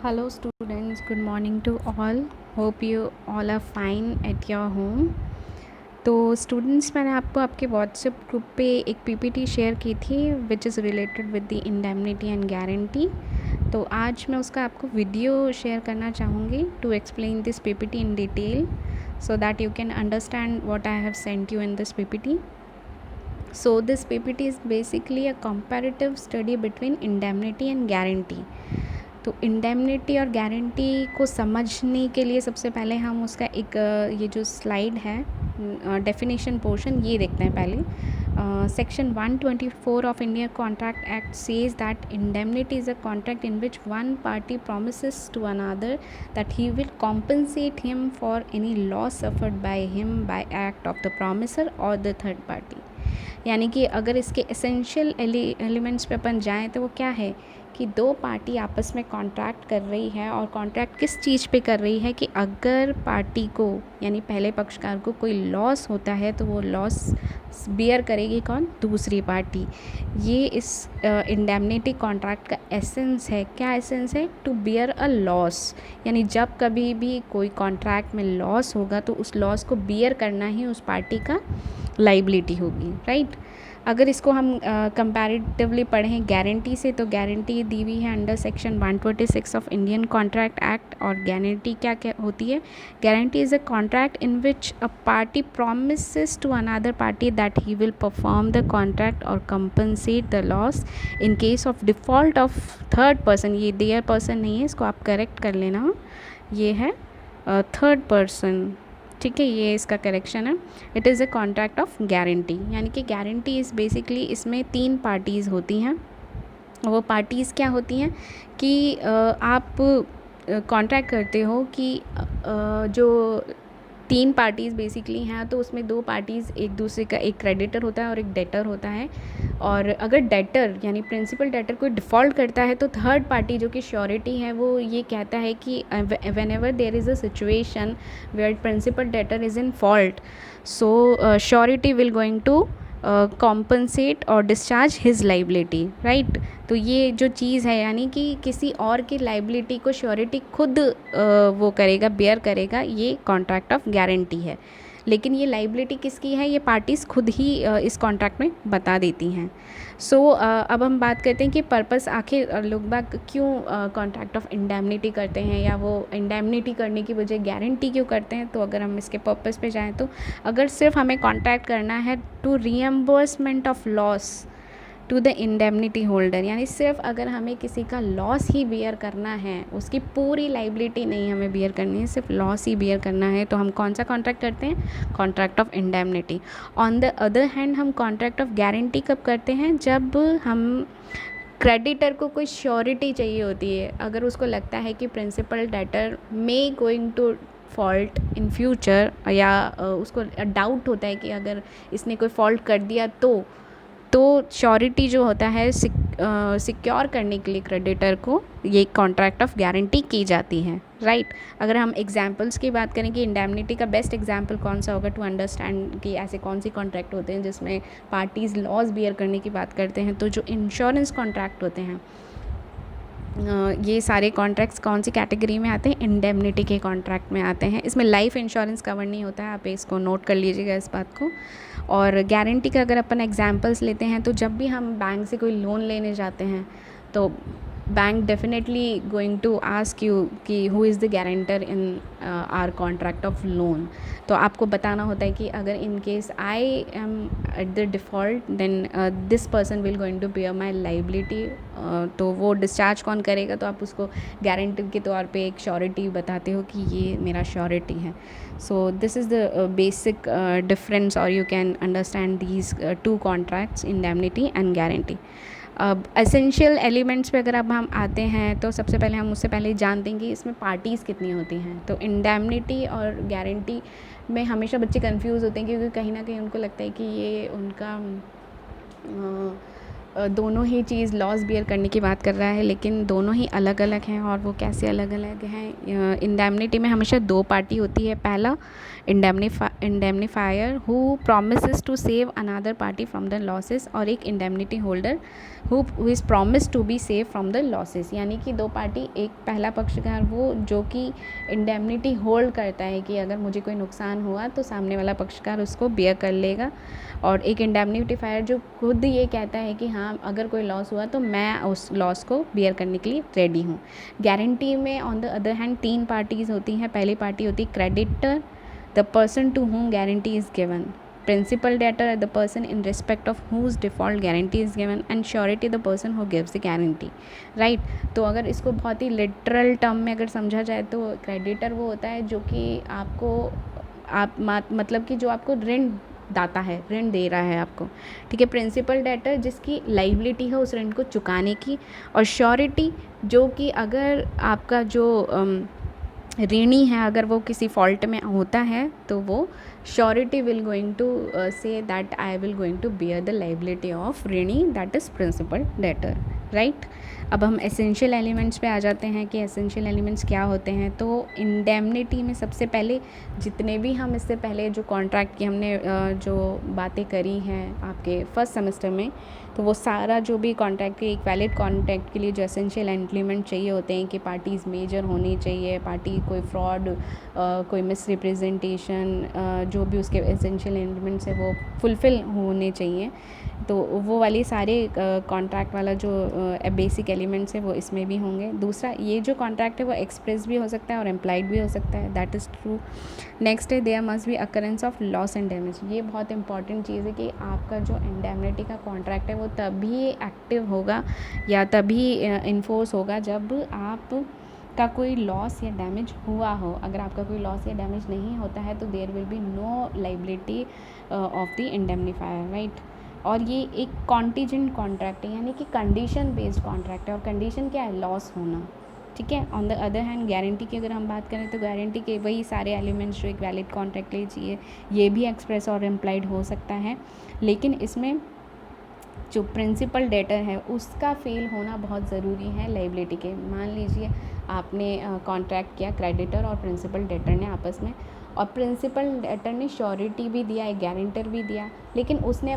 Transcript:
Hello students, good morning to all. Hope you all are fine at your home. तो students मैंने आपको आपके WhatsApp group पे एक पीपीटी शेयर की थी which is related with the indemnity and guarantee. तो आज मैं उसका आपको वीडियो शेयर करना चाहूँगी to explain this PPT in detail so that you can understand what I have sent you in this PPT. So this PPT is basically a comparative study between indemnity and guarantee. तो indemnity और guarantee को समझने के लिए सबसे पहले हम उसका एक ये जो स्लाइड है डेफिनेशन पोर्शन ये देखते हैं पहले। Section 124 of India contract act says that indemnity is a contract in which one party promises to another that he will compensate him for any loss suffered by him by act of the promiser और the third party. यानी कि अगर इसके essential elements पे अपन जाएँ तो वो क्या है कि दो पार्टी आपस में कॉन्ट्रैक्ट कर रही है और कॉन्ट्रैक्ट किस चीज़ पे कर रही है कि अगर पार्टी को यानी पहले पक्षकार को कोई लॉस होता है तो वो लॉस बियर करेगी कौन? दूसरी पार्टी। ये इस इंडेमनिटी कॉन्ट्रैक्ट का एसेंस है। क्या एसेंस है? टू बियर अ लॉस, यानी जब कभी भी कोई कॉन्ट्रैक्ट में लॉस होगा तो उस लॉस को बियर करना ही उस पार्टी का लाइबिलिटी होगी, राइट। अगर इसको हम कंपैरेटिवली पढ़ें गारंटी से, तो गारंटी दी हुई है under section 126 of Indian contract act. और गारंटी क्या क्या होती है? Guarantee is a contract in which a party promises to another party that he will perform the contract और compensate the loss in case of default of third person. ये there person नहीं है, इसको आप करेक्ट कर लेना, ये है थर्ड पर्सन, ठीक है, ये इसका करेक्शन है। It is a contract of guarantee, यानी कि गारंटी इज़ बेसिकली इसमें तीन पार्टीज़ होती हैं। वो पार्टीज़ क्या होती हैं कि आप कॉन्ट्रैक्ट करते हो कि जो तीन पार्टीज़ बेसिकली हैं, तो उसमें दो पार्टीज़ एक दूसरे का, एक क्रेडिटर होता है और एक डेटर होता है। और अगर डेटर यानी प्रिंसिपल डेटर कोई डिफ़ॉल्ट करता है तो थर्ड पार्टी जो कि श्योरिटी है वो ये कहता है कि whenever there is a situation where principal debtor is in fault, so surety will going to compensate और डिस्चार्ज हिज लाइबिलिटी, राइट। तो ये जो चीज़ है यानी कि किसी और की लाइबिलिटी को श्योरिटी खुद वो करेगा, बेयर करेगा, ये कॉन्ट्रैक्ट ऑफ गारंटी है। लेकिन ये लाइबिलिटी किसकी है, ये पार्टीज़ खुद ही इस कॉन्ट्रैक्ट में बता देती हैं। सो अब हम बात करते हैं कि पर्पस आखिर लोग बाग क्यों कॉन्ट्रैक्ट ऑफ इंडेमनिटी करते हैं, या वो इंडेमनिटी करने की बजाय गारंटी क्यों करते हैं। तो अगर हम इसके पर्पस पे जाएँ तो अगर सिर्फ हमें कॉन्ट्रैक्ट करना है to reimbursement of loss to the indemnity holder, यानी सिर्फ अगर हमें किसी का लॉस ही बियर करना है, उसकी पूरी लाइबिलिटी नहीं हमें बियर करनी है, सिर्फ लॉस ही बियर करना है, तो हम कौन सा कॉन्ट्रैक्ट करते हैं? Contract of indemnity. On the other hand हम कॉन्ट्रैक्ट ऑफ गारंटी कब करते हैं? जब हम क्रेडिटर को कोई श्योरिटी चाहिए होती है, अगर उसको लगता है कि principal debtor may going to fault in future, या उसको डाउट होता है कि अगर इसने कोई फॉल्ट कर दिया तो श्योरिटी जो होता है सिक्योर करने के लिए क्रेडिटर को ये कॉन्ट्रैक्ट ऑफ गारंटी की जाती है, राइट। अगर हम एग्जांपल्स की बात करें कि इंडेमनिटी का बेस्ट एग्जांपल कौन सा होगा टू अंडरस्टैंड कि ऐसे कौन सी कॉन्ट्रैक्ट होते हैं जिसमें पार्टीज़ लॉस बियर करने की बात करते हैं, तो जो इंश्योरेंस कॉन्ट्रैक्ट होते हैं, ये सारे कॉन्ट्रैक्ट्स कौन सी कैटेगरी में आते हैं? इंडेमनिटी के कॉन्ट्रैक्ट में आते हैं। इसमें लाइफ इंश्योरेंस कवर नहीं होता है, आप इसको नोट कर लीजिएगा इस बात को। और गारंटी का अगर अपन एग्जांपल्स लेते हैं तो जब भी हम बैंक से कोई लोन लेने जाते हैं तो bank definitely going to ask you कि who is the guarantor in our contract of loan. तो आपको बताना होता है कि अगर in case I am at the default then this person will going to bear my liability. तो वो डिस्चार्ज कौन करेगा, तो आप उसको गारंटी के तौर पे एक श्योरिटी बताते हो कि ये मेरा श्योरिटी है। So this is the basic difference, और you can understand these two contracts, indemnity and guarantee. अब एसेंशियल एलिमेंट्स पे अगर अब हम आते हैं तो सबसे पहले हम उससे पहले जानते हैं कि इसमें पार्टीज़ कितनी होती हैं। तो इंडेमनिटी और गारंटी में हमेशा बच्चे कंफ्यूज होते हैं, क्योंकि कहीं ना कहीं उनको लगता है कि ये उनका दोनों ही चीज़ लॉस बियर करने की बात कर रहा है, लेकिन दोनों ही अलग अलग हैं। और वो कैसे अलग अलग हैं? इंडेमनिटी में हमेशा दो पार्टी होती है। पहला indemnifier who promises to save another party from the losses, और एक indemnity holder who is promise to be save from the losses. यानी कि दो पार्टी, एक पहला पक्षकार वो जो कि इंडेमनिटी होल्ड करता है कि अगर मुझे कोई नुकसान हुआ तो सामने वाला पक्षकार उसको बियर कर लेगा, और एक इंडेमनिफायर जो खुद ये कहता है कि हाँ अगर कोई लॉस हुआ तो मैं उस लॉस को बियर करने के लिए रेडी हूँ। गारंटी में ऑन द अदर हैंड तीन पार्टीज़ होती हैं। पहली पार्टी होती है creditor, the person to whom guarantee is given, principal debtor the person in respect of whose default guarantee is given, and surety the person who gives the guarantee, right? तो अगर इसको बहुत ही literal term में अगर समझा जाए तो creditor वो होता है जो कि आपको मतलब कि जो आपको ऋण दाता है, ऋण दे रहा है आपको, ठीक है। प्रिंसिपल डेटर जिसकी लाइबिलिटी है उस ऋण को चुकाने की, और श्योरिटी जो कि अगर आपका जो ऋणी है अगर वो किसी फॉल्ट में होता है तो वो surety will going to say that I will going to bear the liability of ऋणी, that is principal debtor, right. अब हम एसेंशियल एलिमेंट्स पे आ जाते हैं कि एसेंशियल एलिमेंट्स क्या होते हैं। तो इंडेमनिटी में सबसे पहले जितने भी हम इससे पहले जो कॉन्ट्रैक्ट की हमने जो बातें करी हैं आपके फर्स्ट सेमेस्टर में, तो वो सारा जो भी कॉन्ट्रैक्ट के एक वैलिड कॉन्ट्रैक्ट के लिए जो एसेंशियल एलिमेंट चाहिए होते हैं कि पार्टीज़ मेजर होनी चाहिए, पार्टी कोई फ्रॉड, कोई मिस रिप्रेजेंटेशन, जो भी उसके एसेंशियल एलिमेंट्स है वो फुलफ़िल होने चाहिए। तो वो वाली सारे कॉन्ट्रैक्ट वाला जो बेसिक एलिमेंट्स है वो इसमें भी होंगे। दूसरा, ये जो कॉन्ट्रैक्ट है वो एक्सप्रेस भी हो सकता है और एम्प्लाइड भी हो सकता है, दैट इज़ ट्रू। नेक्स्ट है there must be occurrence of loss and damage. ये बहुत इंपॉर्टेंट चीज़ है कि आपका जो इंडेमनिटी का कॉन्ट्रैक्ट है वो तभी एक्टिव होगा या तभी इन्फोर्स होगा जब आप का कोई लॉस या डैमेज हुआ हो। अगर आपका कोई लॉस या डैमेज नहीं होता है तो there will be no liability of the indemnifier, right. और ये एक कॉन्टीजेंट कॉन्ट्रैक्ट है, यानी कि कंडीशन बेस्ड कॉन्ट्रैक्ट है, और कंडीशन क्या है? लॉस होना, ठीक है। On the other hand guarantee की अगर हम बात करें तो गारंटी के वही सारे एलिमेंट्स जो एक वैलिड कॉन्ट्रैक्ट के लिए चाहिए, ये भी एक्सप्रेस और इम्प्लाइड हो सकता है, लेकिन इसमें जो प्रिंसिपल डेटर है उसका फेल होना बहुत ज़रूरी है लाइबिलिटी के। मान लीजिए आपने कॉन्ट्रैक्ट किया, क्रेडिटर और प्रिंसिपल डेटर ने आपस में, और प्रिंसिपल डेटर ने श्योरिटी भी दिया, एक गारंटर भी दिया, लेकिन उसने